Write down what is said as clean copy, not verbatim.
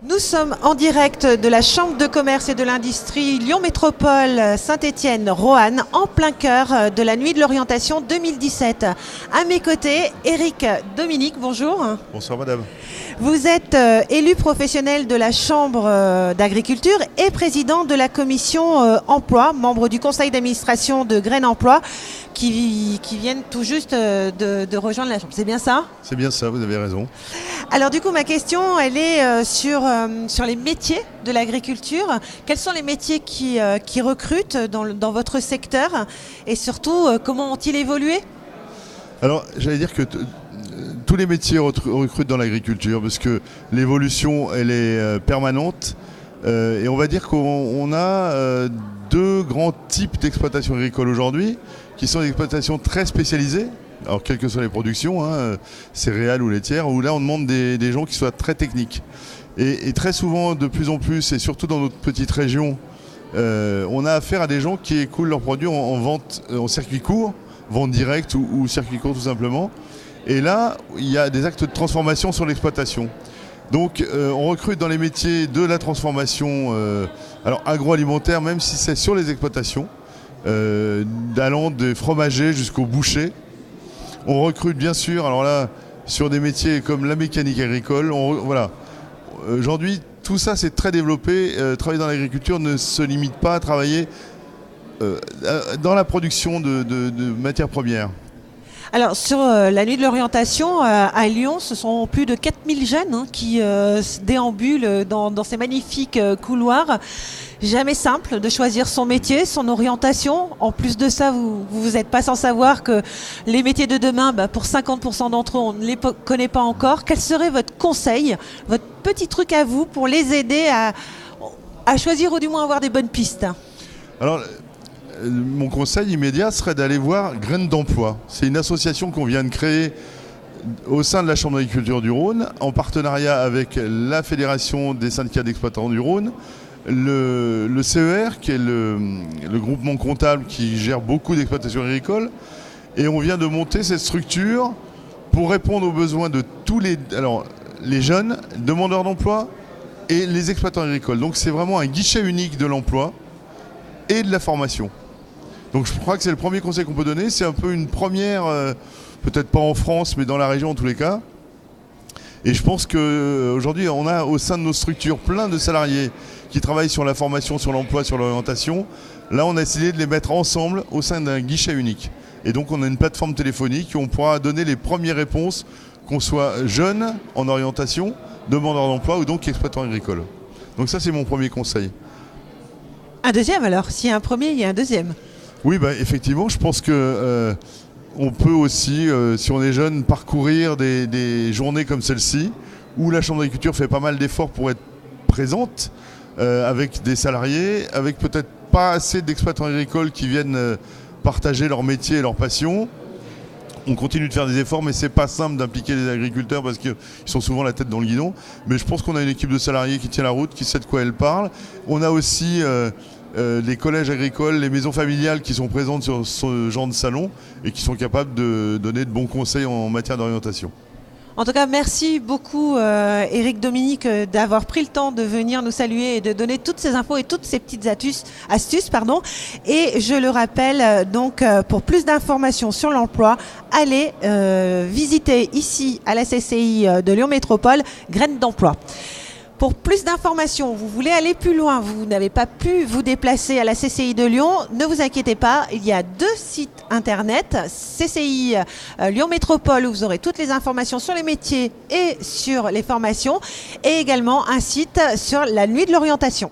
Nous sommes en direct de la Chambre de commerce et de l'industrie Lyon Métropole Saint-Étienne-Roanne, en plein cœur de la Nuit de l'orientation 2017. À mes côtés, Éric Dominique, bonjour. Bonsoir madame. Vous êtes élu professionnel de la Chambre d'agriculture et président de la commission emploi, membre du conseil d'administration de Graines Emploi, qui viennent tout juste de rejoindre la Chambre. C'est bien ça ? C'est bien ça, vous avez raison. Alors du coup, ma question, elle est sur les métiers de l'agriculture. Quels sont les métiers qui recrutent dans votre secteur et surtout, comment ont-ils évolué ? Alors, j'allais dire que tous les métiers recrutent dans l'agriculture parce que l'évolution, elle est permanente. Et on va dire qu'on a deux grands types d'exploitation agricole aujourd'hui, qui sont des exploitations très spécialisées. Alors, quelles que soient les productions, céréales ou laitières, où là, on demande des gens qui soient très techniques. Et très souvent, de plus en plus, et surtout dans notre petite région, on a affaire à des gens qui écoulent leurs produits en vente en circuit court, vente directe ou circuit court tout simplement. Et là, il y a des actes de transformation sur l'exploitation. Donc, on recrute dans les métiers de la transformation alors agroalimentaire, même si c'est sur les exploitations, allant des fromagers jusqu'aux bouchers. On recrute bien sûr, alors là, sur des métiers comme la mécanique agricole. Voilà. Aujourd'hui, tout ça c'est très développé. Travailler dans l'agriculture ne se limite pas à travailler dans la production de matières premières. Alors sur la Nuit de l'orientation à Lyon, ce sont plus de 4000 jeunes qui déambulent dans ces magnifiques couloirs. Jamais simple de choisir son métier, son orientation. En plus de ça, vous n'êtes pas sans savoir que les métiers de demain, pour 50% d'entre eux, on ne les connaît pas encore. Quel serait votre conseil, votre petit truc à vous pour les aider à choisir ou du moins avoir des bonnes pistes ? Alors, mon conseil immédiat serait d'aller voir Graines d'Emploi. C'est une association qu'on vient de créer au sein de la Chambre d'agriculture du Rhône, en partenariat avec la Fédération des syndicats d'exploitants du Rhône, le CER, qui est le groupement comptable qui gère beaucoup d'exploitations agricoles. Et on vient de monter cette structure pour répondre aux besoins de tous les jeunes demandeurs d'emploi et les exploitants agricoles. Donc c'est vraiment un guichet unique de l'emploi et de la formation. Donc je crois que c'est le premier conseil qu'on peut donner. C'est un peu une première, peut-être pas en France, mais dans la région en tous les cas. Et je pense qu'aujourd'hui, on a au sein de nos structures plein de salariés qui travaillent sur la formation, sur l'emploi, sur l'orientation. Là, on a essayé de les mettre ensemble au sein d'un guichet unique. Et donc on a une plateforme téléphonique où on pourra donner les premières réponses, qu'on soit jeune en orientation, demandeur d'emploi ou donc exploitant agricole. Donc ça, c'est mon premier conseil. Un deuxième alors ? S'il y a un premier, il y a un deuxième. Oui, effectivement, je pense que on peut aussi, si on est jeune, parcourir des journées comme celle-ci, où la Chambre d'agriculture fait pas mal d'efforts pour être présente, avec des salariés, avec peut-être pas assez d'exploitants agricoles qui viennent partager leur métier et leur passion. On continue de faire des efforts, mais c'est pas simple d'impliquer les agriculteurs parce qu'ils sont souvent la tête dans le guidon. Mais je pense qu'on a une équipe de salariés qui tient la route, qui sait de quoi elle parle. On a aussi les collèges agricoles, les maisons familiales qui sont présentes sur ce genre de salon et qui sont capables de donner de bons conseils en matière d'orientation. En tout cas, merci beaucoup Éric Dominique d'avoir pris le temps de venir nous saluer et de donner toutes ces infos et toutes ces petites astuces. Et je le rappelle, donc pour plus d'informations sur l'emploi, allez visiter ici à la CCI de Lyon Métropole, Graines d'Emploi. Pour plus d'informations, vous voulez aller plus loin, vous n'avez pas pu vous déplacer à la CCI de Lyon, ne vous inquiétez pas, il y a 2 sites internet, CCI Lyon Métropole où vous aurez toutes les informations sur les métiers et sur les formations, et également un site sur la Nuit de l'orientation.